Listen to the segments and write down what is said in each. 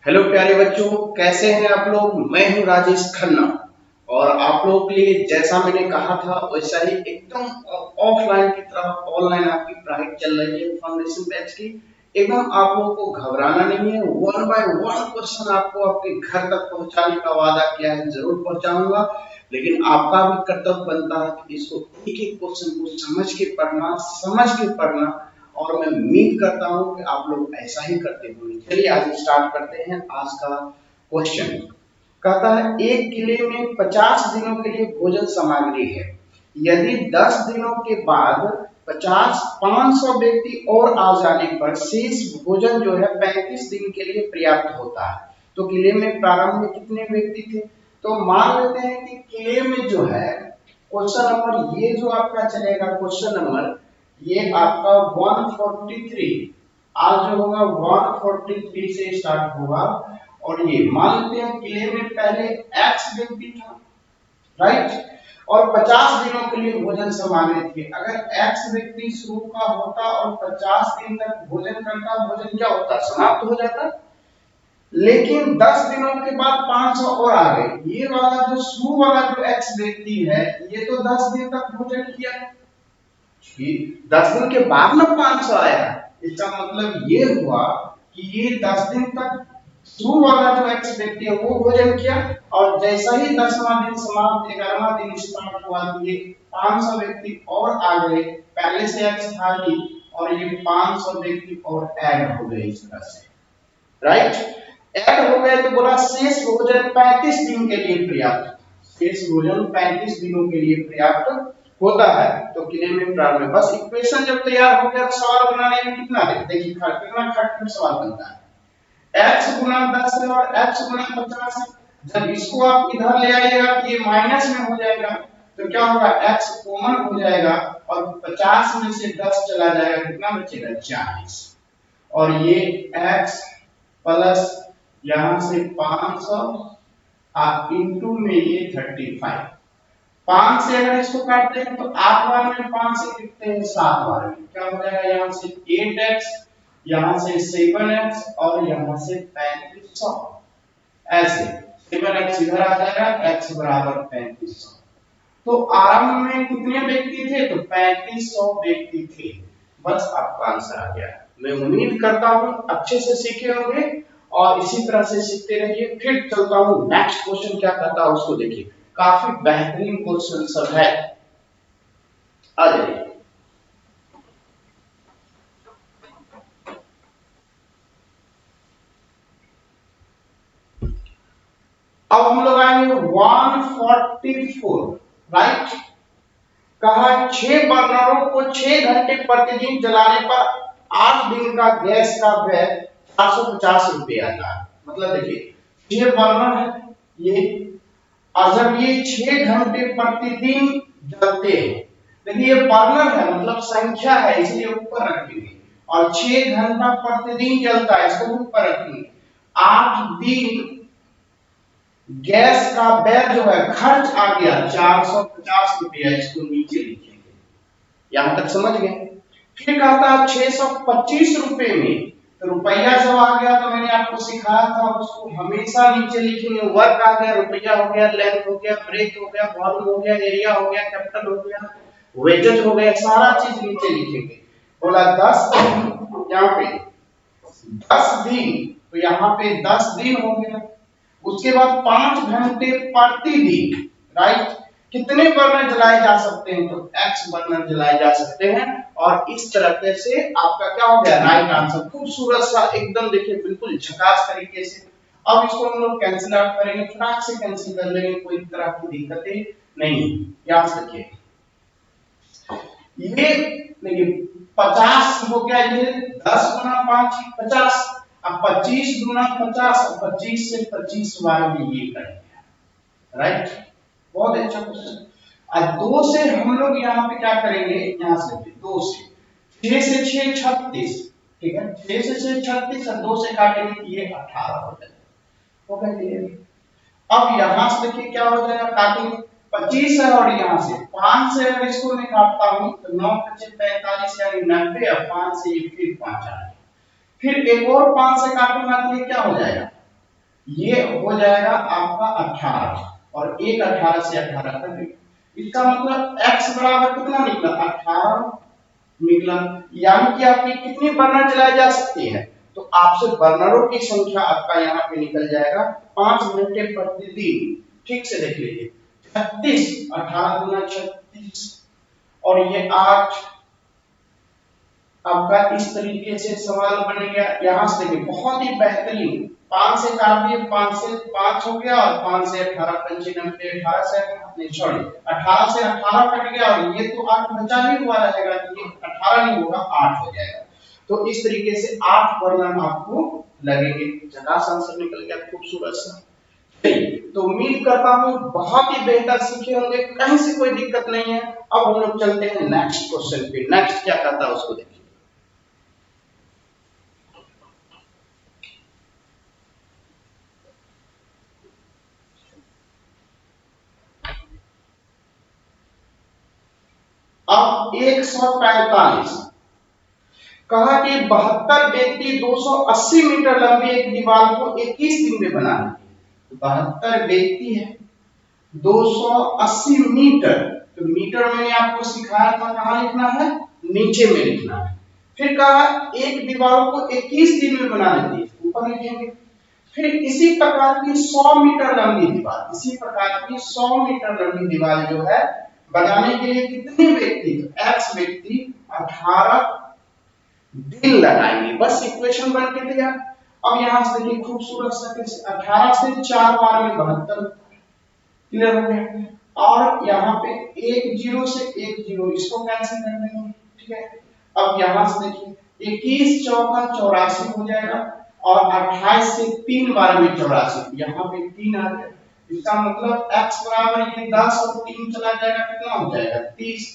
Hello प्यारे बच्चों, कैसे हैं आप लोग। मैं हूं राजेश खन्ना और आप लोगों के लिए जैसा मैंने कहा था वैसा ही एकदम ऑफलाइन की तरह ऑनलाइन आपकी पढ़ाई चल रही है फाउंडेशन बैच की। एकदम आप लोगों को घबराना नहीं है। वन बाय वन क्वेश्चन आपको आपके घर तक पहुंचाने का वादा किया है, जरूर पहुंचाऊंगा। लेकिन आपका भी कर्तव्य बनता है कि इसको एक एक क्वेश्चन को समझ के पढ़ना। और मैं उम्मीद करता हूं कि आप लोग ऐसा ही करते होंगे। चलिए आज स्टार्ट करते हैं आज का क्वेश्चन। कहता है एक किले में 50 दिनों के लिए भोजन सामग्री है। यदि 10 दिनों के बाद 500 व्यक्ति और आ जाने पर शेष भोजन जो है 35 दिन के लिए पर्याप्त होता है। तो किले में प्रारंभ में कितने व्यक्ति थे? तो मान लेते हैं कि किले में जो है क्वेश्चन नंबर ये जो आपका चलेगा क्वेश्चन नंबर ये आपका 143 आज जो होगा 143 से स्टार्ट होगा। और ये मान लेते हैं किले में पहले x व्यक्ति था, राइट। और 50 दिनों के लिए भोजन सामग्री थी। अगर x व्यक्ति शुरू का होता और 50 दिन तक भोजन करता, भोजन क्या होता? समाप्त हो जाता। लेकिन 10 दिनों के बाद 500 और आ गए। ये वाला जो शुरू वाला जो x व्यक्ति है ये तो 10 दिन तक भोजन किया, 10 दिन के बाद में 500 आया। इसका मतलब ये हुआ कि ये 10 दिन तक शुरू वाला जो एक्स व्यक्ति है वो भोजन किया और जैसा ही 10वां दिन समाप्त 11वां दिन स्टार्ट हुआ तो ये 500 व्यक्ति और आ गए। पहले से एक्स था ही और ये 500 व्यक्ति और ऐड हो गए इस तरह से, राइट। ऐड हो गए तो बोला शेष भोजन 35 दिन के लिए पर्याप्त। शेष भोजन 35 दिनों के लिए पर्याप्त होता है। तो किले में प्रारंभ में बस इक्वेशन जब तैयार हो गया तो सवाल बनाने में कितना देर? देखिए कितना खटपट सवाल बनता है। x गुना 10 है और x गुना 50 है। जब इसको आप इधर ले आइएगा तो ये माइनस में हो जाएगा तो क्या होगा? x कॉमन हो जाएगा और 50 में से 10 चला जाएगा, कितना बचेगा? 40। और ये x प्लस यहां से 500 इंटू में ये 35। 5 से अगर इसको काटते हैं तो 8 बार में 5 से कितने हैं? 7 बार में। क्या हो जाएगा? यहाँ से 8x, यहाँ से 7x और यहाँ से 3500। ऐसे 7x इधर आ जाएगा, x बराबर 3500। तो आरंभ में कितने व्यक्ति थे? तो 3500 व्यक्ति थे। बस आपका आंसर आ गया। मैं उम्मीद करता हूं अच्छे से सीखे होंगे और इसी तरह से सीखते रहिए। फिर चलता हूं नेक्स्ट क्वेश्चन क्या कहता है उसको देखिए। काफी बेहतरीन क्वेश्चन सब है, आ जाइए। अब हम लोग आएंगे 144, राइट। कहा 6 बर्नरों को 6 घंटे प्रतिदिन जलाने पर 8 दिन का गैस का व्यय 450 रुपये आता है। मतलब देखिए 6 बर्नर है ये, और जब ये 6 घंटे प्रतिदिन जलते हैं, देखिए ये बर्नर है मतलब संख्या है इसलिए ऊपर रखेंगे और 6 घंटा प्रतिदिन जलता है इसको ऊपर रखेंगे। 8 दिन गैस का व्यय जो है खर्च आ गया 450 रुपया, इसको नीचे लिखेंगे। यहां तक समझ गए? फिर कहता है 625 रुपए में, तो रुपया जब आ गया तो मैंने आपको सिखाया था उसको हमेशा नीचे लिखेंगे। वर्क आ गया, रुपया हो गया, लेंथ हो गया, ब्रेक हो गया, वॉल्यूम हो गया, एरिया हो गया, कैपिटल हो गया, वेजेज हो गया, सारा चीज नीचे लिखेंगे। बोला 10 दिन, यहाँ पे 10 दिन, तो यहाँ पे 10 दिन हो गया। उसके बाद 5 घंटे प्रतिदिन, राइट। कितने बर्नर जलाए जा सकते हैं? तो x बर्नर जलाए जा सकते हैं। और इस तरह से आपका क्या हो गया? Right answer. खूबसूरत सा एकदम, देखिए बिल्कुल झकास तरीके से। अब इसको हम लोग कैंसिल आउट करेंगे, फटाक से कैंसिल कर लेंगे, कोई तरह की दिक्कतें नहीं। याद रखिए ये देखिए 50 हो गया, ये 10 गुना 5 50। अब 25 गुना 50, 25 से 25 बार में ये करेंगे, राइट। बहुत अच्छा क्वेश्चन। अब 2 से हम लोग यहाँ पे क्या करेंगे? यहाँ से 2 से 6 से 6 36, ठीक है। 6 से 6 36 और 2 से काटेंगे तो ये 18 हो जाएगा। हो गया। अब यहाँ से देखिए क्या हो जाएगा, काटेंगे 25 है और यहाँ से 5 से अगर इसको मैं काटता हूँ तो 9 × 45 यानी 90 और 5 से ये फिर 5 आ गया। फिर एक और 5 से काटूंगा तो ये क्या हो जाएगा? ये हो जाएगा आपका 18 और एक 18 से 18 का निकला। इसका मतलब x बराबर कितना निकला 18 निकला। यानी कि आपकी कितनी बर्नर चलाई जा सकती है, तो आपसे बर्नरों की संख्या आपका यहाँ पे निकल जाएगा 5 घंटे प्रतिदिन। ठीक से देख लीजिए 36, 18 गुना 36 और ये 8। आपका इस तरीके से सवाल बन गया। यहाँ से देखिए बहुत ही बेहतरीन, 5 से काट दिए, 5 से 5 हो गया और 5 से 18 पंचे 90, 18 से नहीं सॉरी 18 से 18 कट गया और ये तो 8 बचा ही हुआ रहेगा, ये 18 नहीं होगा 8 हो जाएगा। तो इस तरीके से 8 वर्णन आपको लगेंगे। झकास आंसर निकल गया, खूबसूरत सा। तो उम्मीद करता हूँ बहुत ही बेहतर सीखे होंगे, कहीं से कोई दिक्कत नहीं है। अब हम लोग चलते हैं नेक्स्ट क्वेश्चन पे। नेक्स्ट क्या कहता है उसको देखिए। अब 145 कहा कि 72 व्यक्ति 280 मीटर लंबी एक दीवार को 21 दिन में बनाएंगे। 72 व्यक्ति है 280 मीटर, तो मीटर मैंने आपको सिखाया था कहां लिखना है, नीचे में लिखना है। फिर कहा एक दीवार को 21 दिन में बना लेंगे, ऊपर लिखेंगे। फिर इसी प्रकार की 100 मीटर लंबी दीवार, इसी प्रकार की 100 मीटर लंबी दीवार जो है बनाने के लिए कितने व्यक्ति, एक्स व्यक्ति 18 दिन लगाएंगे। बस इक्वेशन बन के दिया। अब यहां से देखिए खूबसूरत सा 18 से 4 बार में 72, क्लियर हो गया। और यहाँ पे एक जीरो से एक जीरो इसको कैंसिल कर देंगे, ठीक है। अब यहाँ से देखिए 21 चौका 84 हो जाएगा और 28 से 3 बार में 84, यहाँ पे 3 आ गया। इसका मतलब x बराबर ये 10 और 3 चला जाएगा, कितना हो जाएगा 30।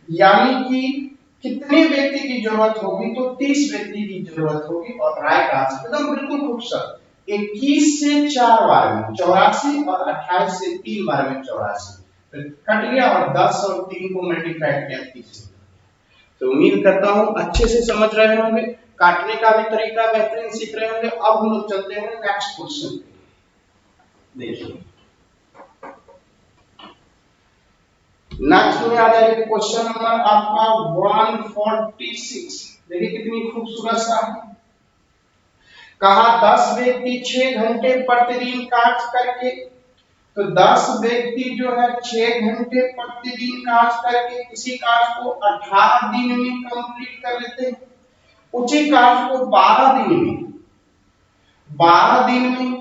यानी कि कितने व्यक्ति की जरूरत होगी, तो 30 व्यक्ति की जरूरत होगी। और राइट आंसर एकदम बिल्कुल खूबसूरत, 21 से 4 बार में 84 और 28 से 3 बार में 84, तो कट गया और 10 और 3 को मल्टीप्लाई किया 30। तो उम्मीद करता हूं अच्छे से समझ रहे होंगे, काटने का भी तरीका बेहतरीन सीख रहे होंगे। अब हम लोग चलते हैं नेक्स्ट क्वेश्चन पे। देखिए नेक्स्ट में आ जाएगा क्वेश्चन नंबर आपका 146। देखिए कितनी खूबसूरत सा है। कहा 10 व्यक्ति 6 घंटे प्रतिदिन कार्य करके, तो 10 व्यक्ति जो है 6 घंटे प्रतिदिन कार्य करके किसी कार्य को 18 दिन में कंप्लीट कर लेते हैं। उसी कार्य को 12 दिन में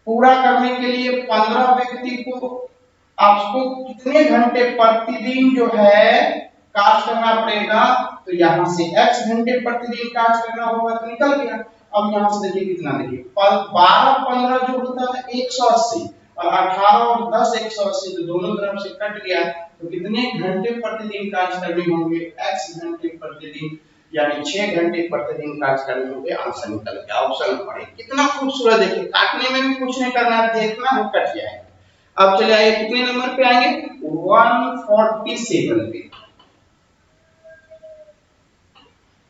पूरा करने के लिए 15 व्यक्ति को आपको कितने घंटे प्रतिदिन जो है कार्य करना पड़ेगा। तो यहाँ से x घंटे प्रतिदिन कार्य करना होगा, तो निकल गया। अब यहाँ से देखिए कितना, देखिए 12 15 जो होता है 180 और 18 और 10 180, तो दोनों तरफ से कट गया। तो कितने घंटे प्रतिदिन कार्य करने होंगे, x घंटे प्रतिदिन, यानी 6 घंटे प्रतिदिन कार्य करने होंगे। आंसर निकल गया, ऑप्शन पढ़े। कितना खूबसूरत, देखिए काटने में भी कुछ नहीं करना, देखना है कट जाएगा। अब चले आइए कितने नंबर पे आएंगे, 147 पे।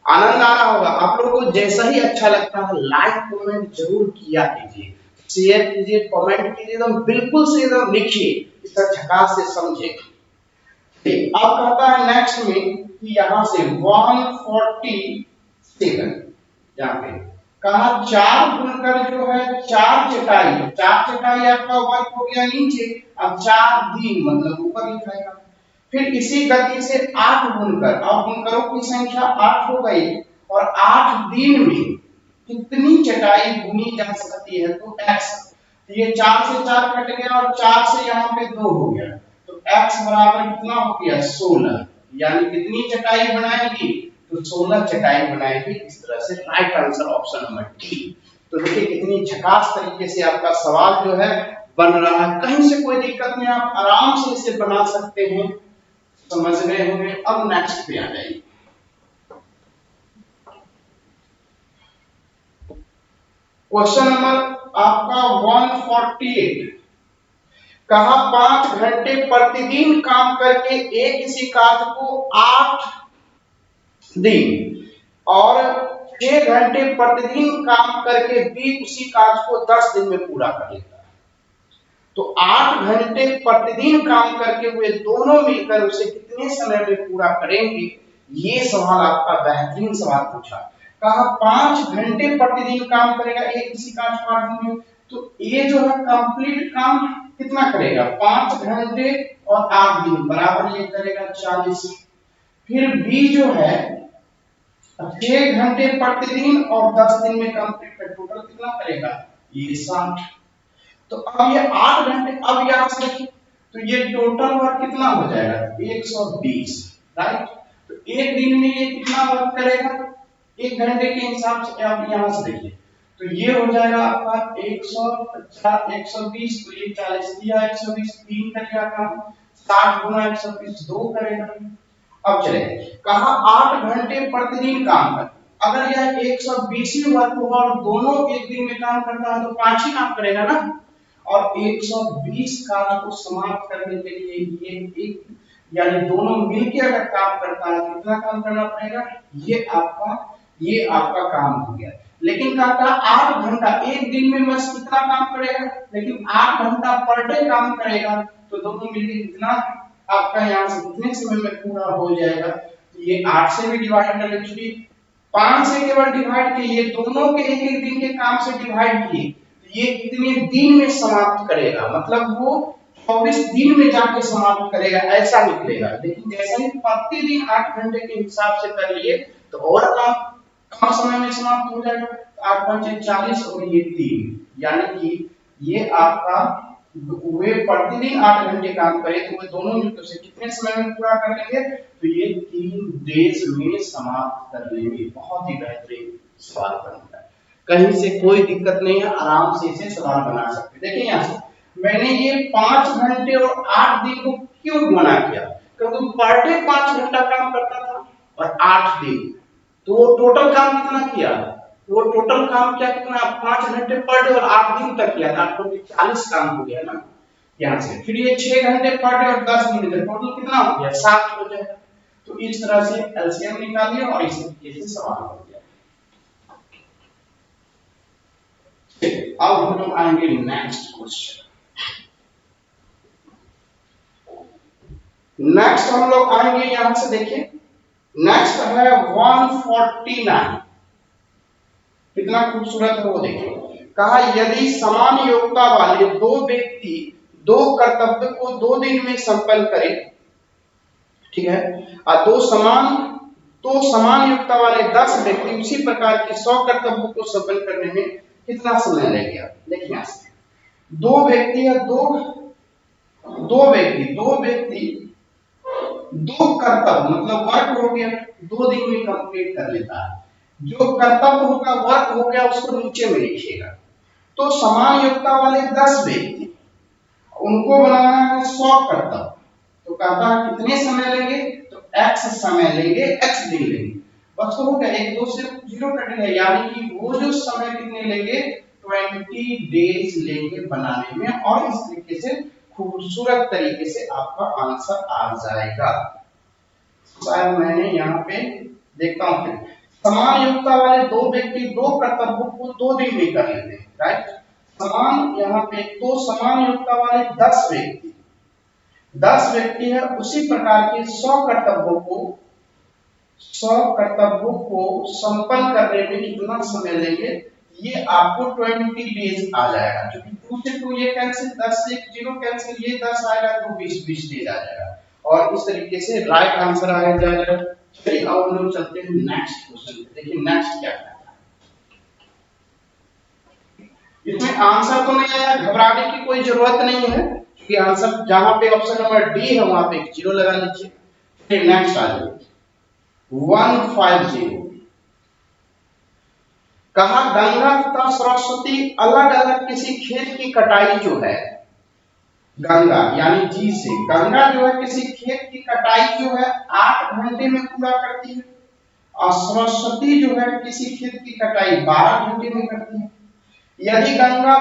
आनंद आ रहा होगा आप लोगों को, जैसा ही अच्छा लगता है लाइक कमेंट जरूर किया कीजिए, शेयर कीजिए, कमेंट कीजिए, एकदम बिल्कुल से एकदम लिखिए, इसका झकास से समझे। अब कहता है नेक्स्ट में कि यहां से 147 यहाँ पे कहा 4 बुनकर जो है 4 चटाई आपका वर्क हो गया नीचे, अब 4 दिन मतलब ऊपर लिखाएगा। फिर इसी गति से 8 बुनकर, अब बुनकरों की संख्या 8 हो गई और 8 दिन में कितनी चटाई बुनी जा सकती है, तो x। ये 4 से 4 कट गया और 4 से यहाँ पे 2 हो गया, तो x बराबर कितना हो गया 16। यानी कितनी चटाई बनाएगी, तो 16 चटाई बनाएगी। इस तरह से right answer option number D. तो देखिए कितनी झकास तरीके से आपका सवाल जो है बन रहा है, कहीं से कोई दिक्कत नहीं, आप आराम से इसे बना सकते हैं, समझ रहे होंगे। अब नेक्स्ट पे आ जाइए। क्वेश्चन नंबर आपका 148 कहा 5 घंटे प्रतिदिन काम करके एक इसी कार्य को 8 दिन और 6 घंटे प्रतिदिन काम करके भी उसी काज को 10 दिन में पूरा कर लेता है, तो 8 घंटे प्रतिदिन काम करके हुए दोनों मिलकर उसे कितने समय में पूरा करेंगे? ये सवाल आपका बेहतरीन सवाल पूछा। कहा 5 घंटे प्रतिदिन काम करेगा एक किसी काज को 8 दिन में, तो ये जो है कंप्लीट काम कितना करेगा? 5 घंटे और 8 दिन बराबर ये करेगा 40। फिर बी जो है 6 घंटे प्रतिदिन और 10 दिन में कंप्लीट कर टोटल कितना करेगा? ये 60। तो अब ये 8 घंटे, अब यहां से देखिए तो ये टोटल वर्क कितना हो जाएगा? 120, राइट। तो एक दिन में ये कितना वर्क करेगा? 1 घंटे के हिसाब से आप यहां से देखिए तो ये हो जाएगा आपका 150 120, तो ये 40 दिया, 120 3 करेगा काम, 60 गुना 120 2 करेगा। अब चले कहा 8 घंटे प्रतिदिन काम कर, अगर यह 120 वर्क होगा और दोनों एक दिन में काम करता है तो 5 ही काम करेगा ना, और 120 कार्य को समाप्त करने के लिए ये एक यानी दोनों मिलकर अगर काम करता है कितना काम करना पड़ेगा? ये आपका काम हो गया। लेकिन काका 8 घंटा एक दिन में बस कितना काम करेगा? लेकिन 8 घंटा पर डे काम करेगा तो दोनों मिलकर कितना आपका यहाँ से कितने समय में पूरा हो जाएगा? तो ये 8 से भी डिवाइड कर लीजिए, 5 से केवल डिवाइड किए, ये दोनों के एक एक दिन के काम से डिवाइड किए, ये कितने दिन में समाप्त करेगा? मतलब वो 24 दिन में जाके समाप्त करेगा ऐसा निकलेगा। लेकिन जैसे ही प्रतिदिन 8 घंटे के हिसाब से कर लिए तो और कम समय में समाप्त हो जाएगा। 8 5 40 और ये 3, यानी कि ये आपका वे प्रतिदिन 8 घंटे काम करे तो वे दोनों मिलकर से कितने समय में पूरा कर लेंगे? तो ये 3 डेज में समाप्त कर लेंगे। बहुत ही बेहतरीन सवाल बनता है, कहीं से कोई दिक्कत नहीं है, आराम से इसे सवाल बना सकते। देखिए यहाँ से मैंने ये 5 घंटे और 8 दिन को क्यों मना किया? क्योंकि पर डे 5 घंटा काम करता था और 8 दिन, तो टोटल काम कितना किया? वो टोटल काम क्या कितना? 5 घंटे पर डे और 8 दिन तक किया था, तो 40 काम हो गया ना यहाँ से। फिर ये 6 घंटे पर डे और 10 दिन का टोटल कितना हो गया? 60 हो जाएगा। तो इस तरह से एलसीएम निकालिए और इस तरीके से सवाल हो गया। अब हम लोग आएंगे नेक्स्ट क्वेश्चन। नेक्स्ट हम लोग आएंगे यहां से, देखिए नेक्स्ट है 149। कितना खूबसूरत है वो देखिए। कहा यदि समान योग्यता वाले दो व्यक्ति दो कर्तव्य को 2 दिन में संपन्न करें, ठीक है, और दो समान योग्यता वाले 10 व्यक्ति उसी प्रकार के 100 कर्तव्यों को संपन्न करने में कितना समय लगेगा? देखिए यहां से दो व्यक्ति है, दो व्यक्ति दो कर्तव्य मतलब वर्क हो गया 2 दिन में कंप्लीट कर लेता है। जो कर्तव्य होगा वर्क हो गया उसको नीचे में लिखिएगा। तो समान योग्यता वाले 10 व्यक्ति उनको बनाना है 100 कर्तव्य, तो कहता है कितने समय लेंगे? तो x समय लेंगे, x दिन लेंगे, बस हो गया। 1 2 से 0 कट गया, यानी कि वो जो समय कितने लेंगे? 20 डेज लेंगे बनाने में, और इस तरीके से खूबसूरत तरीके से आपका आंसर आ जाएगा। शायद मैंने यहाँ पे देखता हूँ, फिर समान योग्यता वाले 2 व्यक्ति 2 कर्तव्यों को 2 दिन में कर लेते हैं, राइट। समान यहाँ पे तो समान योग्यता वाले 10 व्यक्ति है, उसी प्रकार के 100 कर्तव्यों को संपन्न करने में कितना समय लेंगे? ये आपको 20 डेज आ जाएगा, क्योंकि 2 से 2 ये कैंसिल, 10 से 0 कैंसिल, ये 10 आएगा तो 20 डेज आ जाएगा, और इस तरीके से राइट आंसर आ जाएगा। चलिए अब हम लोग चलते हैं नेक्स्ट क्वेश्चन पे। देखिए नेक्स्ट क्या कहता है। इसमें आंसर तो नहीं आया, घबराने की कोई जरूरत नहीं है, क्योंकि आंसर जहां पे ऑप्शन नंबर डी है वहां पे 0 लगा लीजिए। फिर नेक्स्ट आ जाइए 150। कहा गंगा तथा सरस्वती अलग अलग किसी खेत की कटाई जो है, गंगा यानी जी से, गंगा जो है किसी खेत की कटाई जो है 8 घंटे में पूरा करती है, और सरस्वती जो है किसी खेत की कटाई 12 घंटे में करती है। यदि गंगा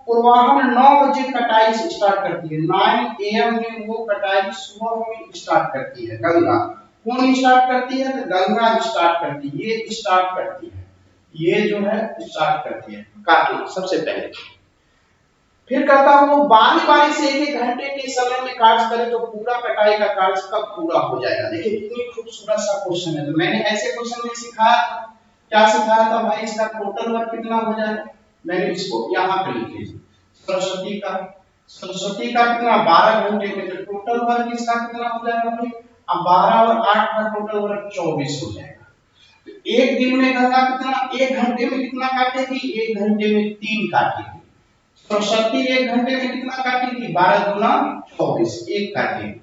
पूर्वाह्न 9 बजे कटाई से स्टार्ट करती है, 9 AM में वो कटाई सुबह में स्टार्ट करती है, गंगा कौन स्टार्ट करती है? तो गंगा स्टार्ट करती है, ये स्टार्ट करती है। ये जो है स्टार्ट करती है काटना सबसे पहले। फिर कहता हूँ बारी बारी से 1-1 घंटे के समय में कार्य करें तो पूरा कटाई का कार्य कब पूरा हो जाएगा। देखिए कितनी खूबसूरत सा क्वेश्चन है। तो मैंने ऐसे क्वेश्चन में सिखाया था, क्या सिखाया था भाई, इसका टोटल वर्क कितना हो जाएगा। मैंने इसको यहाँ पे लिख लीजिए, सरस्वती का कितना 12 घंटे में, तो टोटल वर्क इसका कितना हो जाएगा भाई, अब 12 और 8 का टोटल वर्क 24 हो जाएगा। तो एक दिन में गंगा कितना, 1 घंटे में कितना काटेगी, 1 घंटे में 3 काटेगी। सरस्वती 1 घंटे में कितना काटेगी, 12 दूना 24, 1 काटेगी।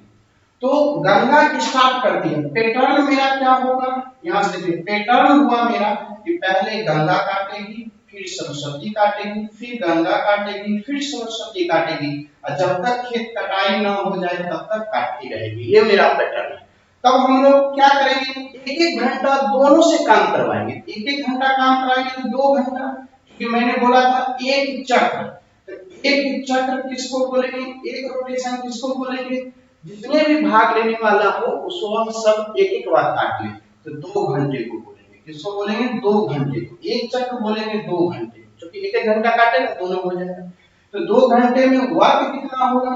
तो गंगा स्टार्ट करती है। पैटर्न मेरा क्या होगा, यहां से देखिए पैटर्न हुआ मेरा कि पहले गंगा काटेगी, फिर सरस्वती काटेगी, फिर गंगा काटेगी, फिर सरस्वती काटेगी, और जब तक खेत कटाई ना हो जाए तब तक काटती रहेगी। ये मेरा पैटर्न है। तब हम लोग क्या करेंगे, 1-1 घंटा दोनों से काम करवाएंगे। 1-1 घंटा काम कराएंगे तो 2 घंटा, क्योंकि मैंने बोला था एक चक्र। तो एक चक्र किसको बोलेंगे, एक रोटेशन किसको बोलेंगे, जितने भी भाग लेने वाला हो उसको सब एक बार काट ले, तो 2 घंटे को बोलेंगे। किसको बोलेंगे, 2 घंटे को। एक चक्र बोलेंगे 2 घंटे, क्योंकि 1-1 घंटा काटेगा दोनों हो जाएगा। तो 2 घंटे में वर्क कितना होगा,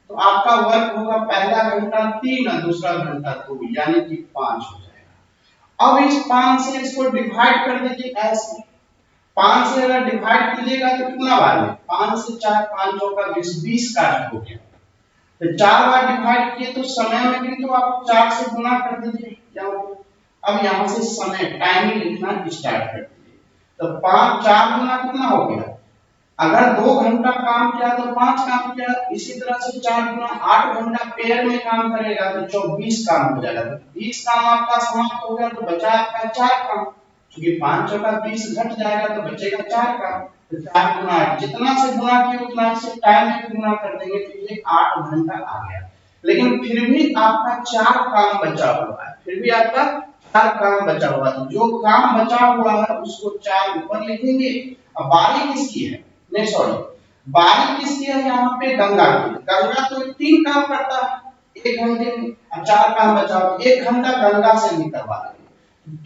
तो आपका वर्क होगा पहला घंटा 3 और दूसरा घंटा 2, यानी कि 5 हो जाएगा। अब इस 5 से इसको डिवाइड कर दीजिए ऐसे। 5 से अगर डिवाइड कीजिएगा तो कितना बार में, 5 से 4, 5 चौका 20, 20 कार्य हो गया। तो 4 बार डिवाइड किए तो समय में भी तो आप 4 से गुना कर दीजिए। क्या हो, अब यहाँ से समय टाइमिंग लिखना स्टार्ट कर दीजिए। तो 5 4 गुना कितना हो गया, अगर 2 घंटा काम किया तो 5 काम किया, इसी तरह से 4 गुना 8 घंटा पेयर में काम करेगा तो 24 काम हो जाएगा। तो 20 काम आपका समाप्त हो गया, तो बचा आपका 4 काम, क्योंकि 5 चौका 20 घट जाएगा तो बचेगा 4 काम। तो 4 गुना 8, जितना से गुना किए उतना से टाइम में गुना कर देंगे तो ये 8 घंटा आ गया। लेकिन फिर भी आपका 4 काम बचा हुआ है, फिर भी आपका 4 काम बचा हुआ है। जो काम बचा हुआ है उसको 4 ऊपर लिखेंगे। अब बारी किसकी है, नहीं सॉरी, बारी किसकी है, यहाँ पे गंगा की। गंगा तो 3 काम करता है 1 घंटे में, और 4 काम बचा हुआ, 1 घंटा गंगा से भी करवा लेंगे।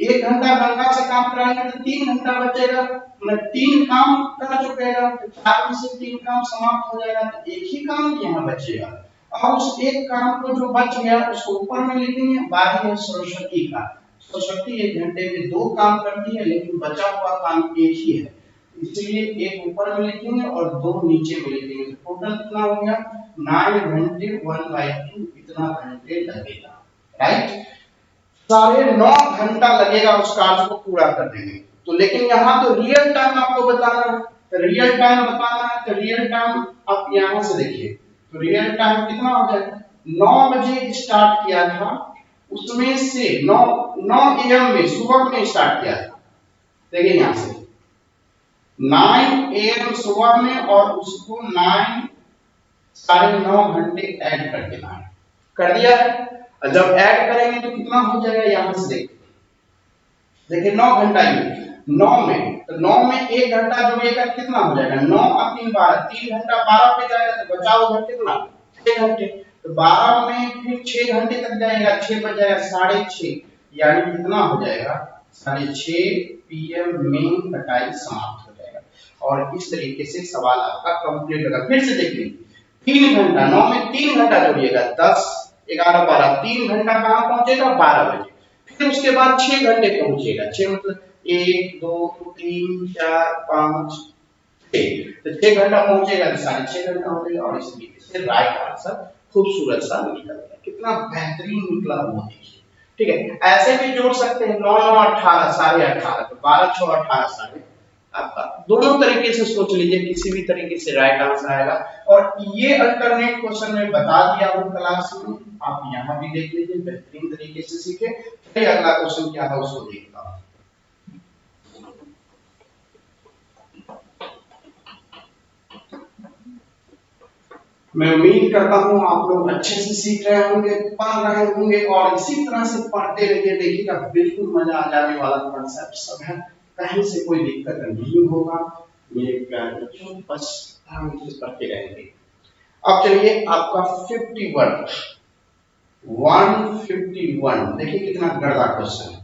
1 घंटा गंगा से काम कराएंगे तो 3 घंटा बचेगा, मतलब 3 काम कर चुकेगा, तो 4 में से 3 काम समाप्त हो जाएगा, तो एक ही काम यहाँ बचेगा। अब उस एक काम को जो बच गया उसको ऊपर में लिखेंगे। बारी है सरस्वती का, सरस्वती 1 घंटे में 2 काम करती है, लेकिन बचा हुआ काम एक ही है, इसलिए एक ऊपर में लिखेंगे और 2 नीचे में लिखेंगे। तो टोटल कितना हो गया, 9 घंटे 1/2, इतना घंटे लगेगा। राइट, 9.5 घंटा लगेगा उस कार्य को पूरा करने में। तो लेकिन यहाँ तो रियल टाइम आपको बताना है, तो रियल टाइम बताना है, तो रियल टाइम आप यहाँ से देखिए, तो रियल टाइम कितना हो जाएगा, 9 बजे स्टार्ट किया था, उसमें से 9 AM में सुबह में स्टार्ट किया था। देखिए यहाँ से 9 AM सुबह में, और उसको 9.5 घंटे ऐड कर देना है। कर दिया है, और जब ऐड करेंगे तो कितना हो जाएगा, यहां से देखिए 9 घंटा ही 9 में, तो 9 में 1 घंटा जोड़िएगा कितना हो जाएगा, 9 और 3 12, 3 घंटा 12 पे जाएगा, तो बचा हुआ कितना 6 घंटे। तो 12 में फिर 6 घंटे तक जाएगा, 6 बज जाएगा 6:30, यानी कितना हो जाएगा 6:30 PM में कटाई समाप्त हो जाएगा। और इस तरीके से सवाल आपका कंप्लीट होगा। फिर से देख लीजिए, 3 घंटा, 9 में 3 घंटा जोड़िएगा, 10 11 12, 3 घंटा कहां पहुंचेगा 12 बजे। फिर उसके बाद 6 घंटे पहुंचेगा, 6 मतलब 1 2 3 4 5 6, तो 6 घंटा पहुंचेगा तो 6:30 घंटा हो जाएगा। और इस तरीके से राइट आंसर खूबसूरत सा निकल गया। कितना बेहतरीन निकला वो देखिए। ठीक है, ऐसे भी जोड़ सकते हैं, 9 9 18, 18.5, तो 12 6 18 साढ़े, आपका दोनों तरीके से सोच लीजिए, किसी भी तरीके से राइट आंसर आएगा। और ये अल्टरनेट क्वेश्चन में बता दिया हूं क्लास में, आप यहां भी देख लीजिए, बेहतरीन तरीके से सीखे। फिर अगला क्वेश्चन क्या है उसको देखता हूं। मैं उम्मीद करता हूं आप लोग अच्छे से सीख रहे होंगे, पढ़ रहे होंगे, और इसी तरह से पढ़ते रहिए, देखिएगा बिल्कुल मजा आ जाने वाला कॉन्सेप्ट सब है, कहीं से कोई दिक्कत नहीं होगा मेरे प्यारे बच्चों, बस हम इसे पढ़ते रहेंगे। अब चलिए आपका 51 151, देखिए कितना गड़बड़ क्वेश्चन है।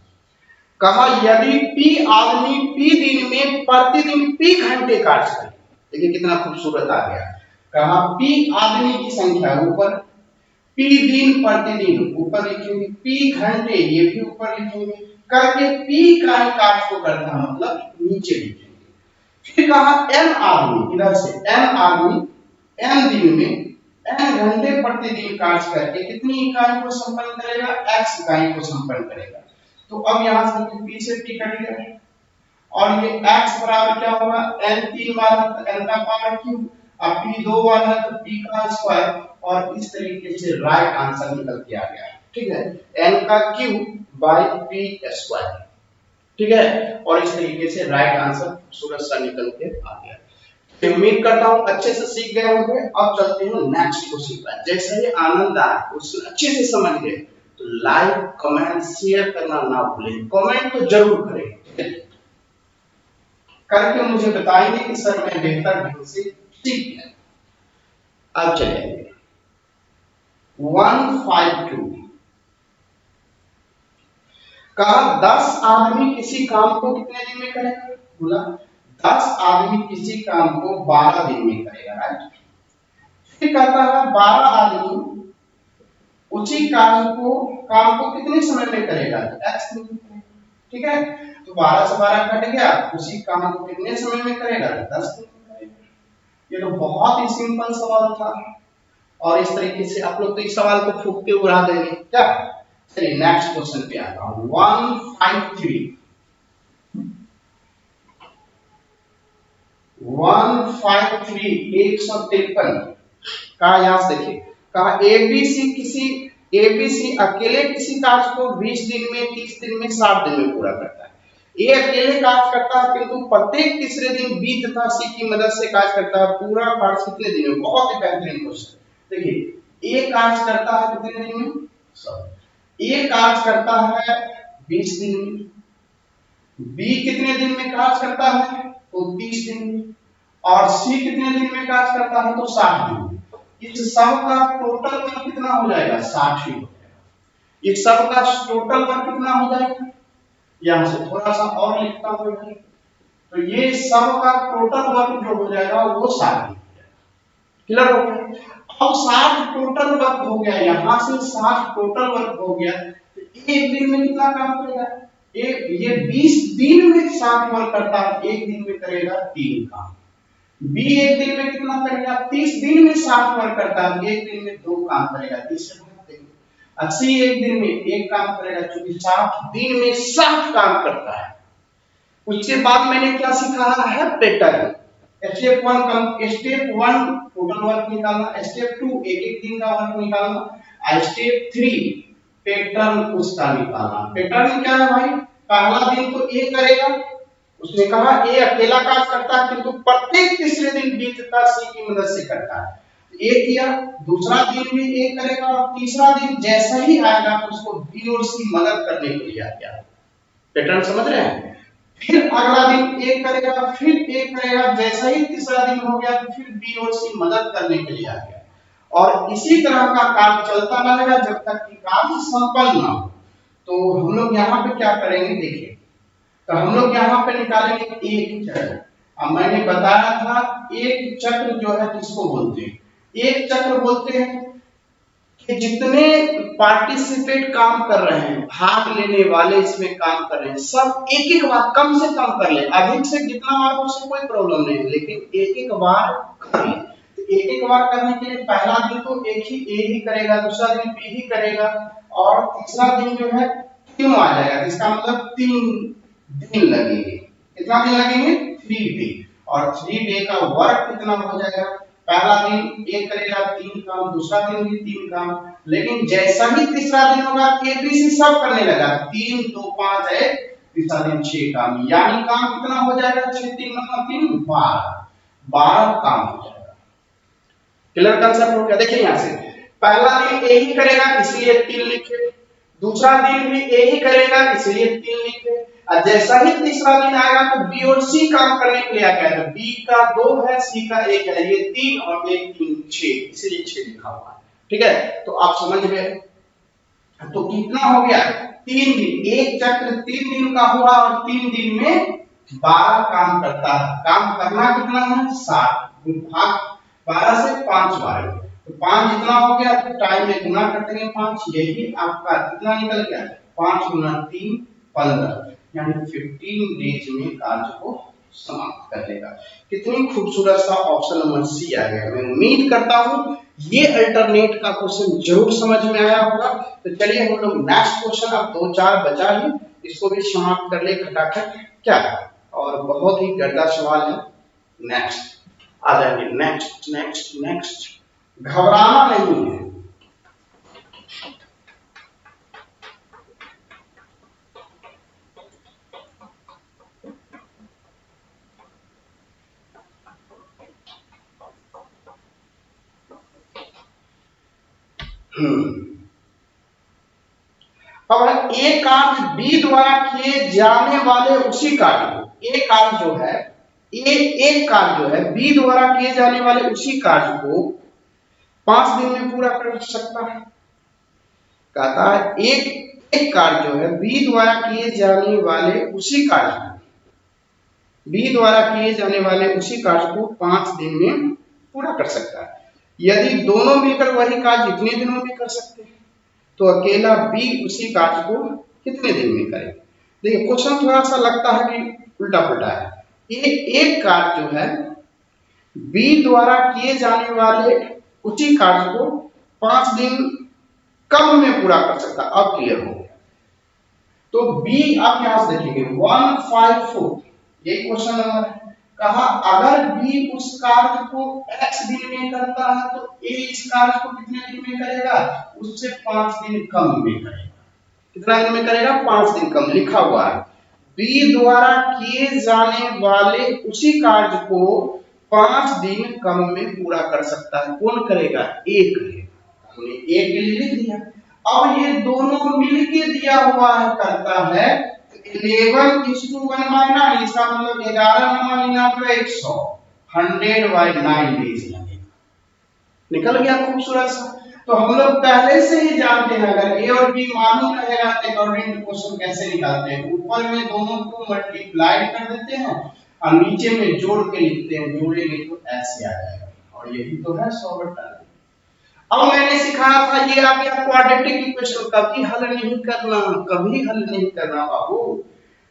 कहा यदि P आदमी P दिन में प्रतिदिन P घंटे कार्य करे, देखिए कितना खूबसूरत आ गया। कहा P आदमी की संख्या ऊपर, P दिन प्रतिदिन ऊपर लिखेंगे, P घंटे ये भी ऊपर लिखेंगे, करके P का कार्य को करता है मतलब नीचे लिखेंगे। फिर कहा N आदमी, इधर से N आदमी N दिन में N घंटे प्रतिदिन कार्य करके कितनी इकाई को संपन्न करेगा, X इकाई को संपन्न करेगा। तो अब यहां से P से P कट गया और ये x बराबर क्या होगा, n 3 बार तो n का पावर क्यूब, अब p 2 बार है तो p का स्क्वायर, और इस तरीके से राइट आंसर निकल के आ गया। ठीक है, n का क्यूब बाय p स्क्वायर। ठीक है, और इस तरीके से राइट आंसर खूबसूरत सा निकल के आ गया। तो उम्मीद करता हूं अच्छे से सीख गए होंगे। अब चलते हैं नेक्स्ट क्वेश्चन पर। जैसे ही आनंद आया क्वेश्चन अच्छे से समझ गए तो लाइक कमेंट शेयर करना ना भूलें, कमेंट तो जरूर करें, करके मुझे बताएंगे कि सर मैं बेहतर ढंग से सीख गया। अब चलेंगे 152। कहा 10 आदमी किसी काम को कितने दिन में करेगा, बोला 10 आदमी किसी काम को 12 दिन में करेगा, राइट। फिर कहता है 12 आदमी उसी काम को कितने समय में करेगा, x दिन में। ठीक है, तो 12 से 12 कट गया, उसी काम को कितने समय में करेगा, 10 दिन में करेगा। ये तो बहुत ही सिंपल सवाल था, और इस तरीके से आप लोग तो इस सवाल को फूक के उड़ा देंगे क्या। चलिए नेक्स्ट क्वेश्चन पे आता हूं 153। 153 कहा, यहां से देखिए, कहा एबीसी अकेले किसी कार्य को 20 दिन में, 30 दिन में, 60 दिन में पूरा करता है। ए अकेले कार्य करता है किंतु प्रत्येक तीसरे दिन बी तथा सी की मदद से कार्य करता है। पूरा कार्य कितने दिन में, बहुत ही बेहतरीन क्वेश्चन। देखिए ए कार्य करता है कितने दिन में, ए कार्य करता है 20 दिन में, बी कितने दिन में कार्य करता है तो 30 दिन में, और सी कितने दिन में कार्य करता है तो 60 दिन में। इस सब का टोटल वर्क कितना हो जाएगा, 60 ही हो जाएगा। इस सब का टोटल वर्क कितना हो जाएगा, यहां से थोड़ा सा और लिखता हूं, तो ये सब का टोटल वर्क जो हो जाएगा वो 60 क्लियर हो गया। अब 60 टोटल वर्क हो गया, यहां से 60 टोटल वर्क हो गया, तो एक दिन में कितना काम करेगा, ये 20 दिन में 60 वर्क करता है, एक दिन में करेगा 3 काम। बी एक दिन में कितना करेगा, 30 दिन में 60 वर्क करता है, एक दिन में 2 काम करेगा, 30 से भाग देंगे। सी एक दिन में 1 काम करेगा, क्योंकि 60 दिन में 60 काम करता है। उसके बाद मैंने क्या सिखाया है, पैटर्न। स्टेप 1 टोटल वर्क निकालना, स्टेप 2 एक दिन का वर्क निकालना, स्टेप 3 पैटर्न उसका निकालना। पैटर्न क्या है भाई, पहला दिन तो ए करेगा, उसने कहा ए अकेला कार्य करता है किंतु प्रत्येक तीसरे दिन बी तथा सी की मदद से करता है। ए किया, दूसरा दिन भी ए करेगा, और तीसरा दिन जैसा ही आएगा तो उसको बी और सी मदद करने के लिए आ गया। पैटर्न समझ रहे हैं। फिर अगला दिन ए करेगा, फिर ए करेगा, जैसा ही तीसरा दिन हो गया तो फिर बी और सी मदद करने के लिए आ गया, और इसी तरह का कार्य चलता रहेगा जब तक कि कार्य संपन्न ना हो। तो हम लोग यहाँ पे क्या करेंगे, देखिए, तो हम लोग यहाँ पे निकालेंगे एक चक्र। अब मैंने बताया था एक चक्र जो है किसको बोलते हैं, एक चक्र बोलते हैं कि जितने पार्टिसिपेट काम कर रहे हैं, भाग लेने वाले इसमें काम कर रहे हैं, सब एक एक बार कम से कम कर ले, अधिक से जितना बार हो उससे कोई प्रॉब्लम नहीं है, लेकिन एक एक बार कर ले। तो एक एक बार करने के लिए पहला दिन तो एक ही ए ही करेगा, दूसरा दिन बी ही करेगा, और तीसरा दिन जो है तीनों आ जाएगा। इसका मतलब 3 दिन लगेंगे। कितना दिन लगेंगे, 3 डे, और 3 डे का वर्क कितना हो जाएगा, पहला दिन एक करेगा 3 काम, दूसरा दिन भी 3 काम, लेकिन जैसा ही तीसरा दिन होगा एबीसी सब करने लगा, 3 2 5 है, तीसरा दिन 6 काम, यानी काम कितना हो जाएगा, 6 3 3 12 काम हो जाएगा। क्लियर कांसेप्ट हो गया। देखिए यहां से पहला दिन ए ही करेगा इसलिए 3 लिखे, दूसरा दिन भी ए ही करेगा इसलिए 3 लिखे, और जैसा ही तीसरा दिन आएगा तो बी और सी काम करने के लिए आ गया, तो बी का 2 है, सी का 1 है, ये 3 और 1 3 6, इसलिए 6 लिखा हुआ है। ठीक है, तो आप समझ गए। तो कितना हो गया, दिन, एक चक्र 3 दिन का हुआ और 3 दिन में 12 काम करता है। काम करना कितना है 60, भाग 12 से 5 बार, तो 5 जितना हो गया टाइम में गुना करते 5, यही आपका कितना निकल गया 5 गुना 3 15, यानी 15 डेज में कार्य को समाप्त कर लेगा। कितनी खूबसूरत सा ऑप्शन नंबर सी आ गया। मैं उम्मीद करता हूं ये अल्टरनेट का क्वेश्चन जरूर समझ में आया होगा। तो चलिए हम लोग नेक्स्ट क्वेश्चन, अब 2-4 बचा ही, इसको भी समाप्त कर ले खटाखट क्या, और बहुत ही गंदा सवाल है। नेक्स्ट आ जाएंगे, नेक्स्ट नेक्स्ट नेक्स्ट, घबराना नहीं है। अब एक कार्य बी द्वारा किए जाने वाले उसी कार्य को, एक कार्य जो है एक कार्य जो है बी द्वारा किए जाने वाले उसी कार्य को 5 दिन में पूरा कर सकता है। कहता है एक कार्य जो है बी द्वारा किए जाने वाले उसी कार्य को, बी द्वारा किए जाने वाले उसी कार्य को 5 दिन में पूरा कर सकता है। यदि दोनों मिलकर वही कार्य जितने दिनों में कर सकते हैं, तो अकेला बी उसी कार्य को कितने दिन में करेगा। देखिए क्वेश्चन थोड़ा सा लगता है कि उल्टा पुल्टा है। एक कार्य जो है बी द्वारा किए जाने वाले उसी कार्य को 5 दिन कम में पूरा कर सकता है। अब क्लियर हो गया। तो बी आप यहां से देखेंगे 154, यही क्वेश्चन नंबर है। कहा अगर बी उस कार्य को x दिन में करता है तो a इस कार्य को कितने दिन में करेगा, उससे 5 दिन कम में करेगा। कितना दिन में करेगा 5 दिन कम, लिखा हुआ है बी द्वारा किए जाने वाले उसी कार्य को 5 दिन कम में पूरा कर सकता है। कौन करेगा, ए करेगा। हमने ए के लिए लिख दिया। अब ये दोनों मिलके दिया हुआ है करता है 11:1/9, इसका मतलब 11 100/9 डेज लगेगा। निकल गया खूबसूरत सा। तो हम लोग पहले से ही जानते हैं अगर ए और बी मालूम रहेगा तो अकॉर्डिंग टू क्वेश्चन कैसे निकालते हैं। ऊपर में दोनों को मल्टीप्लाई कर देते हैं और नीचे में जोड़ के लिखते हैं, जोड़ेंगे तो ऐसे आ जाएगा। और यही तो है 100/9। अब मैंने सिखाया था ये आ गया क्वाड्रेटिक इक्वेशन, कभी हल नहीं करना, कभी हल नहीं करना बाबू।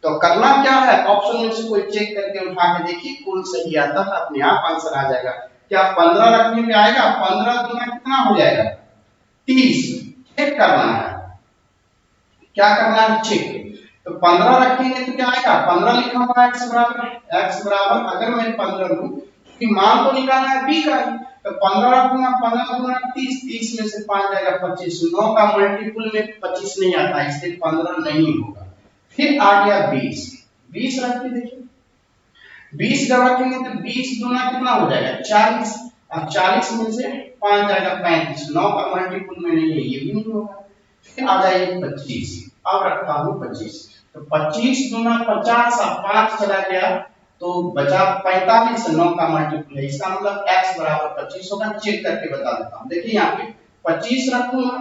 तो करना क्या है, ऑप्शन में से कोई चेक करके उठा के देखिए कौन सही आता है, अपने आप आंसर आ जाएगा। क्या 15 रखने पे आएगा, 15 दूना कितना हो जाएगा 30, चेक करना है। क्या करना है, चेक। तो 15 रखेंगे तो क्या आएगा, 15 लिखा हुआ है x बराबर अगर मैं 15 लूं कि मान तो निकालना है b का ही, तो 15 रखूंगा, 15 दूना 30, 30 में से 5 जाएगा 25, 9 का मल्टीपल में 25 नहीं आता, इसलिए 15 नहीं होगा। फिर आ गया 20, 20 रख के देखिए, 20 जब रखेंगे तो 20 दूना कितना हो जाएगा 40, और 40 में से 5 जाएगा 35, 9 का मल्टीपल में नहीं है, ये भी नहीं होगा। फिर आ जाएगा 25, अब रखता हूं 25, तो 25 दूना 50 और 5 चला गया तो बचा 45, 9 का मल्टीपल है, इसका मतलब x बराबर 25 होगा। चेक करके बता देता हूं, देखिए यहाँ पे 25 रखूंगा,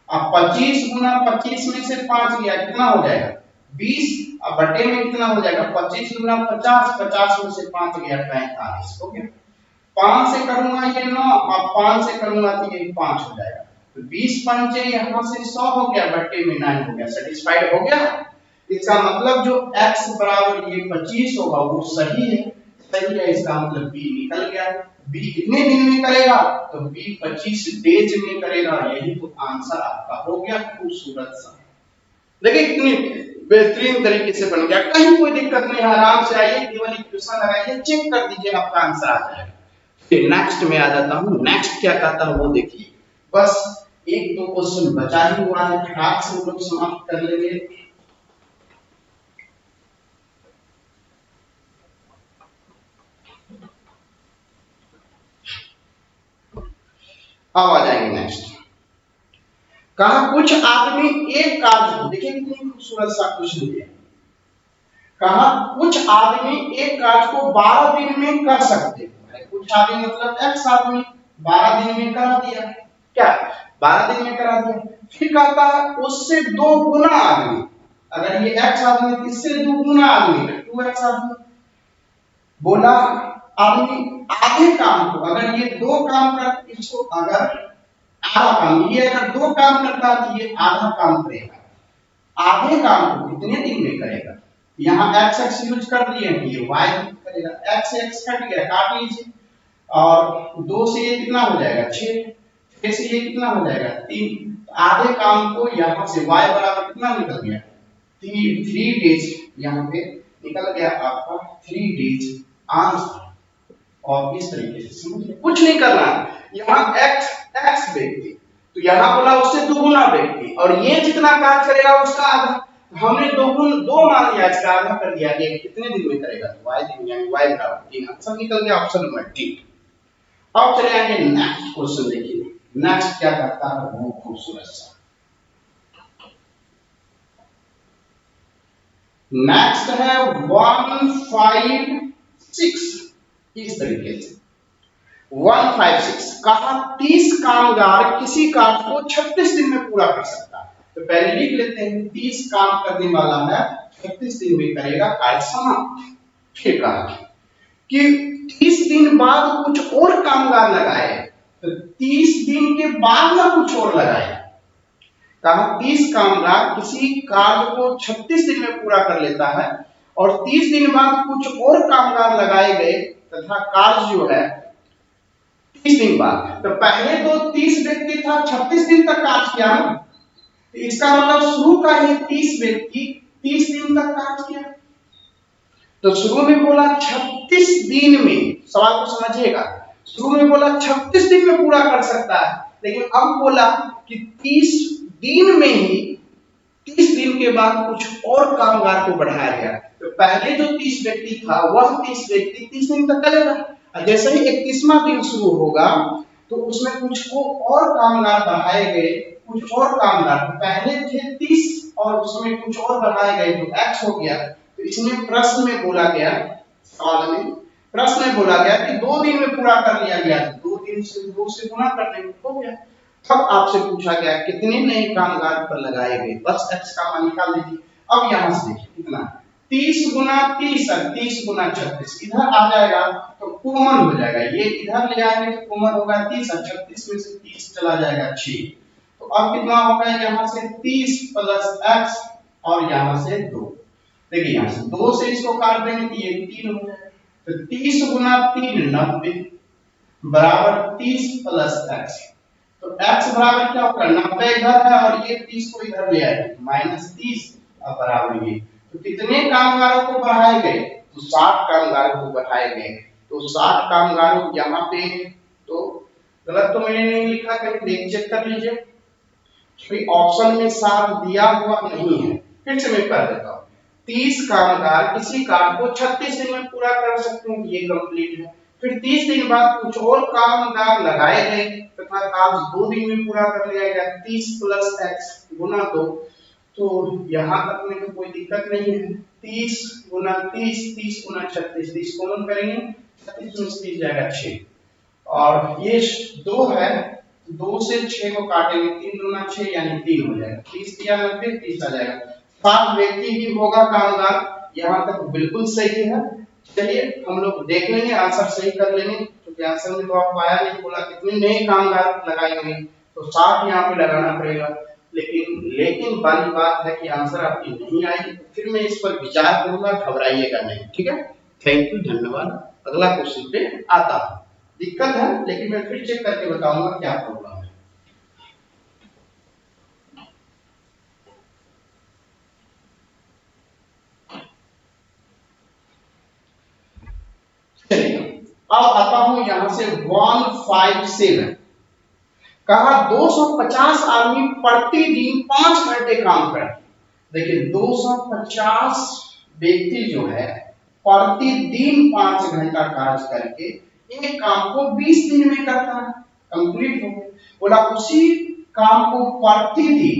अब 25 गुना 25 में से 5 गया कितना हो जाएगा 20, अब बटे में कितना हो जाएगा 25 गुना 50, 50 में से 5 गया 45, हो गया। 5 से करूंगा ये 9, अब 5 से करूंगा तो ये 5 हो जाएगा, तो 20 पंचे यहाँ से 100 हो गया, बटे में 9 हो गया, सेटिस्फाइड हो गया। इसका मतलब जो x बराबर ये 25 होगा वो सही है, सही है, इसका मतलब b निकल गया। b कितने दिन में करेगा, तो b 25 डेज में करेगा, यही तो आंसर आपका हो गया। खूबसूरत सा, देखिए कितनी बेहतरीन तरीके से बन गया, कहीं कोई दिक्कत नहीं है। आराम से आइए, केवल इक्वेशन लगाइए, चेक कर दीजिए, आपका आंसर आ जाएगा। फिर नेक्स्ट में आ जाता हूं, नेक्स्ट क्या कहता है वो देखिए। बस एक दो क्वेश्चन बचा ही हुआ है, फटाक से हम लोग समाप्त कर लेंगे। अब आ जाएंगे नेक्स्ट। कहा कुछ आदमी एक कार्य को, देखिए कितनी खूबसूरत सा क्वेश्चन दिया। कहा कुछ आदमी एक कार्य को 12 दिन में कर सकते हैं। कुछ आदमी मतलब x आदमी 12 दिन में कर दिया। क्या 12 दिन में करा दिया। फिर कहता है उससे 2 गुना आदमी, अगर ये x आदमी तो इससे 2 गुना आदमी तो 2x आदमी। बोला आदमी आधे काम को, अगर ये 2 काम कर, इसको अगर आधा काम, ये अगर 2 काम करता है तो ये आधा काम करेगा। आधे काम को कितने दिन में करेगा? यहाँ x x यूज कर दिए हैं, ये y करेगा। x x कट गया, काट लीजिए। और 2 से ये कितना हो जाएगा 6, 6 से ये कितना हो जाएगा 3। आधे काम को यहाँ से y बराबर कितना निकल गया 3 डेज, यहाँ पे निकल गया आपका 3 डेज आंसर। और इस तरीके से समझिए, कुछ नहीं करना है। यहाँ x व्यक्ति, तो यहाँ बोला उससे 2 गुना व्यक्ति, और ये जितना कार्य करेगा उसका आधा। हमने 2 मान लिया, इसका आधा कर दिया, ये कितने दिन में करेगा तो y दिन, यानी y बराबर 3। आंसर निकल गया ऑप्शन नंबर डी। अब चले आएंगे नेक्स्ट क्वेश्चन, देखिए नेक्स्ट क्या करता है वो खूबसूरत सा। नेक्स्ट है 156, इस तरीके से 156 कहा 30 कामगार किसी कार्य को 36 दिन में पूरा कर सकता है। तो पहले लिख लेते हैं 30 काम करने वाला है, 36 दिन में करेगा कार्य समाप्त। फिर कहा कि 30 दिन बाद कुछ और कामगार लगाए, तो 30 दिन के बाद ना कुछ और लगाए। कहा 30 कामगार किसी कार्य को 36 दिन में पूरा कर लेता है और 30 दिन बाद कुछ और कामगार लगाए गए तथा कार्य जो है 30 दिन बाद। तो पहले तो 30 व्यक्ति था, 36 दिन तक कार्य किया ना, तो इसका मतलब शुरू का ही 30 व्यक्ति 30 दिन तक कार्य किया। तो शुरू में बोला 36 दिन में, सवाल को समझिएगा, शुरू में बोला 36 दिन में पूरा कर सकता है, लेकिन अब बोला कि 30 दिन में ही 30 दिन के बाद कुछ और कामगार को बढ़ाया गया। तो पहले जो 30 व्यक्ति था वह 30 व्यक्ति 30 दिन तक करेगा। जैसे ही 31वां दिन शुरू होगा तो उसमें कुछ को और कामगार बढ़ाए गए, कुछ और कामगार पहले थे 30 और उसमें कुछ और बढ़ाए गए तो x हो गया। तो इसमें प्रश्न में बोला गया, सवाल में प्रश्न में बोला गया कि 2 दिन में पूरा कर लिया गया, 2 दिन से 2 से गुना करने में हो गया। तब आपसे पूछा गया कितने नए कामगार पर लगाए गए, बस x का मान निकाल लीजिए। अब यहां से देखिए कितना 30 गुना 30 और 30 गुना 36 इधर आ जाएगा तो कॉमन हो जाएगा, ये इधर ले आएंगे तो कॉमन होगा 30 और 36 में से 30 चला जाएगा 6। तो अब कितना होगा यहाँ से 30 प्लस x और यहाँ से 2। देखिए यहाँ से 2 से इसको काट देंगे तो ये 3 हो जाएगा। तो 30 गुना 3 90 बराबर 30 प्लस x। तो x बराबर क्या होगा 90 इधर है और ये 30 को इधर ले आएंगे माइनस 30 और बराबर ये। तो कितने कामगारों को बढ़ाए गए तो 60 कामगारों को बढ़ाए गए। तो 60 कामगारों यहाँ पे, तो गलत तो मैंने नहीं लिखा, कहीं देख चेक कर लीजिए, कोई ऑप्शन में 60 दिया हुआ नहीं है। फिर से मैं कर देता हूँ 30 कामगार किसी काम को 36 दिन में पूरा कर सकते हैं, ये कंप्लीट है। फिर 30 दिन बाद कुछ और कामगार लगाए गए तथा काम 2 दिन में पूरा कर लिया गया, 30 प्लस x गुना 2। तो यहाँ तक में तो कोई दिक्कत नहीं है। 30 गुना 30, 30 गुना 36, 30 कॉमन करेंगे 36 में 30 जाएगा 6 और ये 2 है, 2 से 6 को काटेंगे 3 गुना 6 यानी 3 हो जाएगा। 30 या 90 30 आ जाएगा। 7 व्यक्ति ही होगा कामगार, यहाँ तक बिल्कुल सही है। चलिए हम लोग देख लेंगे, आंसर सही कर लेंगे, क्योंकि आंसर में तो आपको आया नहीं, बोला कितने नए कामगार लगाएंगे तो 7 यहाँ पे लगाना पड़ेगा। लेकिन वाली बात है कि आंसर आपकी नहीं आएगी तो फिर मैं इस पर विचार करूंगा, घबराइएगा नहीं, ठीक है। थैंक यू, धन्यवाद। अगला क्वेश्चन पे आता है, दिक्कत है लेकिन मैं फिर चेक करके बताऊंगा क्या प्रॉब्लम है। चलिए अब आता हूं यहां से 157 कहा 250 आदमी प्रतिदिन 5 घंटे काम करते। देखिए 250 व्यक्ति जो है प्रतिदिन 5 घंटा कार्य करके एक काम को 20 दिन में करता है, कंप्लीट हो गया। बोला उसी काम को प्रतिदिन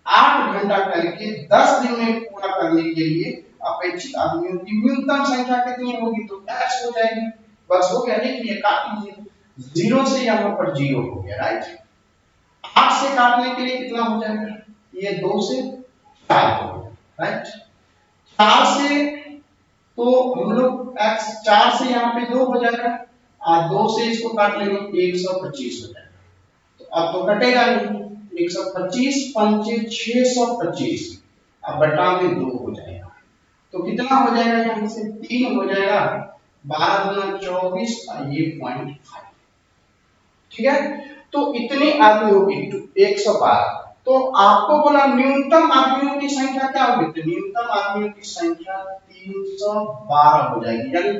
8 घंटा करके 10 दिन में पूरा करने के लिए अपेक्षित आदमियों की न्यूनतम संख्या कितनी होगी, तो x हो जाएगी। बस हो गया, लिख लिए, काट लीजिए, 0 से यहाँ पर 0 हो गया, राइट। 8 से काटने के लिए कितना हो जाएगा, ये 2 से 4 हो, राइट। 4 से तो हम लोग x 4 से यहाँ पे 2 हो जाएगा और 2 से इसको काट लेंगे 125 हो जाएगा। तो अब तो कटेगा नहीं, 125 पंचे 625, अब बटा में 2 हो जाएगा। तो कितना हो जाएगा, यहाँ से 3 हो जाएगा, 12 गुना 24 और ये 0.5, ठीक है। तो इतनी आदमी होगी 112। तो आपको बोला न्यूनतम आदमियों की संख्या क्या होगी, तो न्यूनतम आदमियों की संख्या 312 हो जाएगी। यानी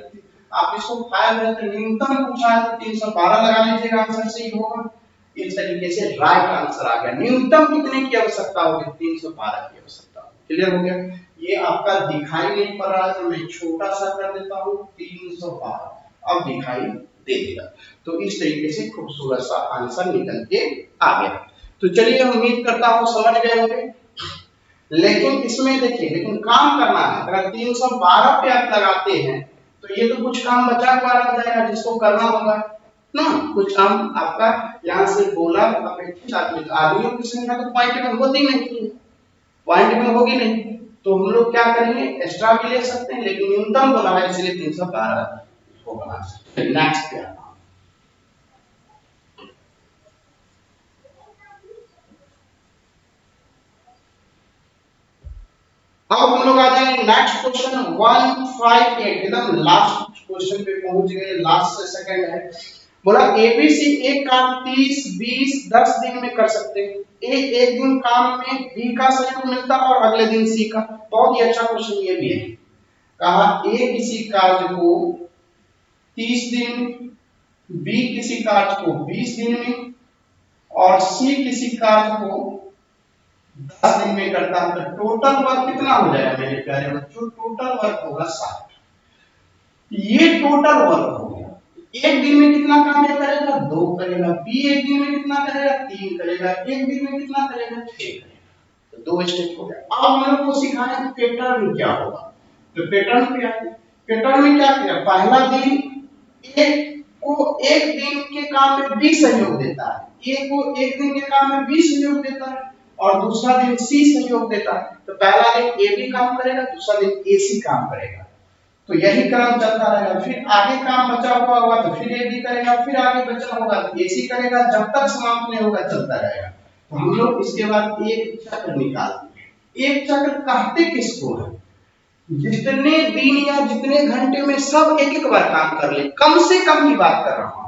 आप इसको 5 है तो न्यूनतम पूछा है तो 312 लगा लीजिएगा, आंसर सही होगा। इस तरीके से राइट आंसर आ गया। न्यूनतम कितने की आवश्यकता होगी, 312 की आवश्यकता होगी। क्लियर हो गया। ये आपका दिखाई नहीं पड़ रहा है तो मैं छोटा सा कर देता हूँ 312, अब दिखाई दे देगा। तो इस तरीके से खूबसूरत सा आंसर निकल के आ गया। तो चलिए उम्मीद करता हूँ समझ गए होंगे। लेकिन इसमें देखिए, लेकिन काम करना है। अगर 312 पे आप लगाते हैं तो ये तो कुछ काम बचा हुआ रह जाएगा जिसको करना होगा ना। कुछ काम आपका यहाँ से बोला अपेक्षित आदमियों की संख्या तो पॉइंट में होती नहीं, पॉइंट में होगी नहीं, तो हम लोग क्या करेंगे, एक्स्ट्रा भी ले सकते हैं, लेकिन न्यूनतम बोला है इसलिए 312 होगा। नेक्स्ट पे अब हम लोग आ जाएंगे नेक्स्ट क्वेश्चन 158, एकदम लास्ट क्वेश्चन पे पहुंच गए, लास्ट से सेकंड है। बोला एबीसी एक काम 30 20 10 दिन में कर सकते हैं। एक दिन काम में बी का सहयोग मिलता और अगले दिन सी का। बहुत ही अच्छा क्वेश्चन ये भी है। कहा ए किसी कार्य को 30 दिन, बी किसी कार्य को 20 दिन में और सी किसी कार्य को 10 दिन में करता है, तो टोटल वर्क कितना हो जाएगा मेरे प्यारे बच्चों, टोटल वर्क होगा 60। ये टोटल वर्क हो गया। एक दिन में कितना काम ये करेगा, 2 करेगा। बी एक दिन में कितना करेगा, 3 करेगा। एक दिन में कितना करेगा, 6 करेगा। तो 2 स्टेप हो गया। अब हम लोग को सिखाना है पैटर्न क्या होगा। तो पैटर्न क्या है, पैटर्न में क्या किया, पहला दिन एक को एक दिन के काम में बी सहयोग देता है, ए को एक दिन के काम में बी सहयोग देता है और दूसरा दिन सी सहयोग देता है। तो पहला दिन ए बी काम करेगा, दूसरा दिन ए सी काम करेगा। तो यही क्रम चलता रहेगा। फिर आगे काम बचा हुआ होगा तो फिर ए बी करेगा, फिर आगे बचा होगा तो ए सी करेगा, जब तक समाप्त नहीं होगा चलता रहेगा। तो हम लोग इसके बाद एक चक्र निकालते हैं। एक चक्र कहते किसको है, जितने दिन या जितने घंटे में सब एक एक बार काम कर ले, कम से कम की बात कर रहा हूं।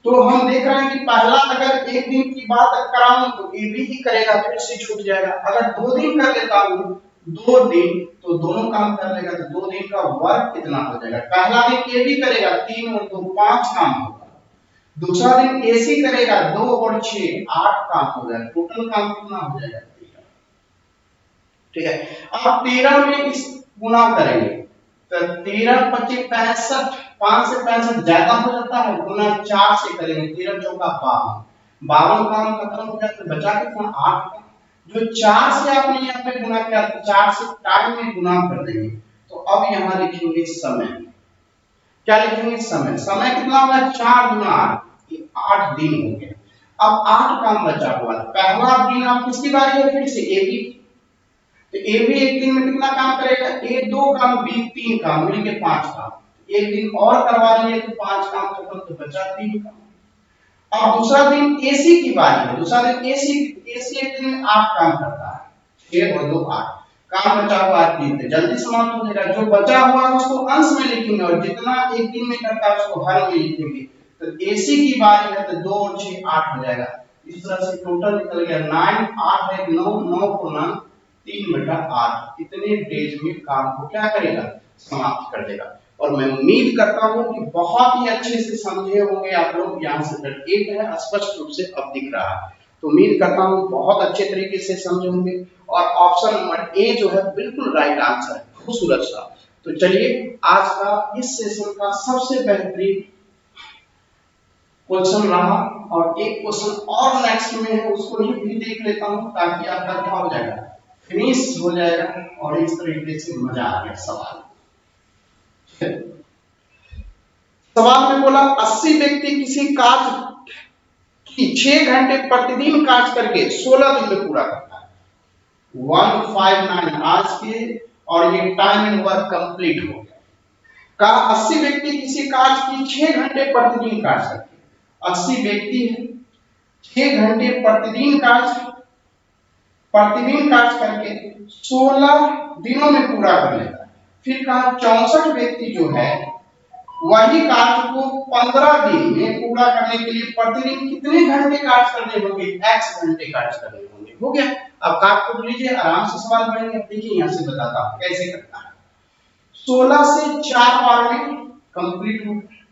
तो हम देख रहे हैं कि पहला अगर एक दिन की बात कराऊं तो ए बी ही करेगा, फिर से छूट जाएगा। अगर 2 दिन कर लेता हूं, 2 दिन तो दोनों काम कर लेगा, तो 2 दिन का वर्क कितना हो जाएगा। पहला दिन ए बी करेगा, 3 और 2 5 काम होगा। दूसरा दिन ए सी करेगा, 2 और 6 8 काम हो जाएगा। टोटल काम कितना हो जाएगा, 13। ठीक है। अब 13 में इस गुना करेंगे तो 13 25 65, 5 से 65 ज्यादा हो जाता है, गुना 4 से करेंगे, 13 चौका 52, 52 काम खत्म हो जाता है, बचा कितना 8 का। जो 4 से आपने यहाँ पे गुना किया, 4 से टाइम में गुना कर देंगे। तो अब यहाँ लिखेंगे समय। क्या लिखेंगे, समय। समय कितना होगा, 4 गुना 8, ये 8 दिन हो गया। अब 8 काम बचा हुआ है। पहला दिन आप किसकी बारी है, फिर से ए बी। तो ए भी एक दिन में कितना काम करेगा, ए 2 काम, बी 3 काम, मिलके 5 काम। एक दिन और करवा लिए तो 5 काम खत्म, तो बचा 3 काम। अब दूसरा दिन एसी की बारी है। दूसरा दिन एसी एक दिन में 8 काम करता है, 6 और 2 8 काम बचा हुआ है 3, तो जल्दी समाप्त हो जाएगा। जो बचा हुआ है उसको अंश में लिखेंगे और जितना एक दिन में करता है उसको हर में लिखेंगे। तो एसी की बारी है तो 2 और 6 8 हो जाएगा। इस तरह से टोटल निकल गया 9 8 है 9 9 को 9 3/8 इतने डेज में काम को क्या करेगा, समाप्त कर देगा। और मैं उम्मीद करता हूं कि बहुत ही अच्छे से समझे होंगे आप लोग। यहाँ से एक है स्पष्ट रूप से अब दिख रहा है, तो उम्मीद करता हूं बहुत अच्छे तरीके से समझे होंगे। और ऑप्शन नंबर ए जो है बिल्कुल राइट आंसर है, खूबसूरत सा। तो चलिए आज का इस सेशन का सबसे बेहतरीन क्वेश्चन रहा, और एक क्वेश्चन और नेक्स्ट में है, उसको भी देख लेता हूं ताकि आपका क्या हो जाएगा, फिनिश हो जाएगा। और इस तरीके से मजा आ गया। सवाल में बोला 80 व्यक्ति किसी कार्य कि 6 घंटे प्रतिदिन कार्य करके 16 दिन में पूरा करता है। 159 आज के, और ये टाइम एंड वर्क कंप्लीट हो गया। का 80 व्यक्ति किसी कार्य की 6 घंटे प्रतिदिन कार्य करते हैं। 80 व्यक्ति है, 6 घंटे प्रतिदिन कार्य करके 16 दिनों में पूरा कर लेता है। फिर कहा 64 व्यक्ति जो है वही कार्य को 15 दिन में पूरा करने के लिए प्रतिदिन कितने घंटे कार्य करने होंगे? x घंटे कार्य करने होंगे। हो गया। अब काट को लीजिए, आराम से सवाल बनेंगे। देखिए यहां से बताता हूं कैसे करता है। 16 से 4 बार में कंप्लीट हो गया,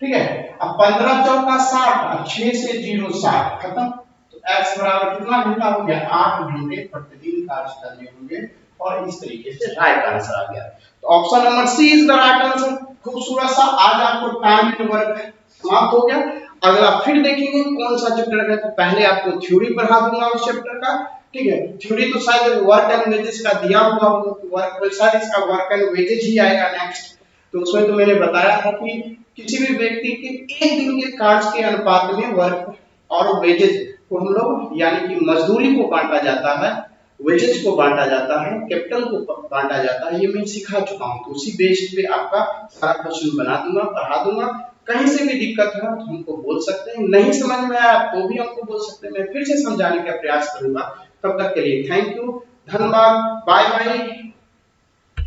ठीक है। अब 15 चौका 60, 6 से 0 60 खत्म। तो x बराबर कितना घंटा हो गया? 8 घंटे प्रतिदिन कार्य करने होंगे। और इस तरीके से राइट आंसर आ गया। तो option number C is the right answer. खूबसूरत सा आज आपको टाइम एंड वर्क समाप्त हो गया। अगला फिर देखेंगे कौन सा चैप्टर है। तो पहले आपको थ्योरी पढ़ा दूंगा उस चैप्टर का, ठीक है। थ्योरी तो शायद वर्क एंड वेजेस का दिया हुआ होगा, वर्क शायद इसका वर्क एंड वेजेस ही आएगा नेक्स्ट। तो उसमें तो मैंने बताया था कि किसी भी व्यक्ति के एक दिन के कार्य के अनुपात में वर्क और वेजेस को हम लोग यानी कि मजदूरी को बांटा जाता है, वेजेस को बांटा जाता है, कैपिटल को बांटा जाता है। ये मैं सिखा चुका हूं। तो उसी बेस पे आपका सारा क्वेश्चन बना दूंगा, पढ़ा दूंगा। कहीं से भी दिक्कत है तो हमको बोल सकते हैं, नहीं समझ में आया तो भी हमको बोल सकते हैं, मैं फिर से समझाने का प्रयास करूंगा। तब तक के लिए थैंक यू, धन्यवाद, बाय बाय।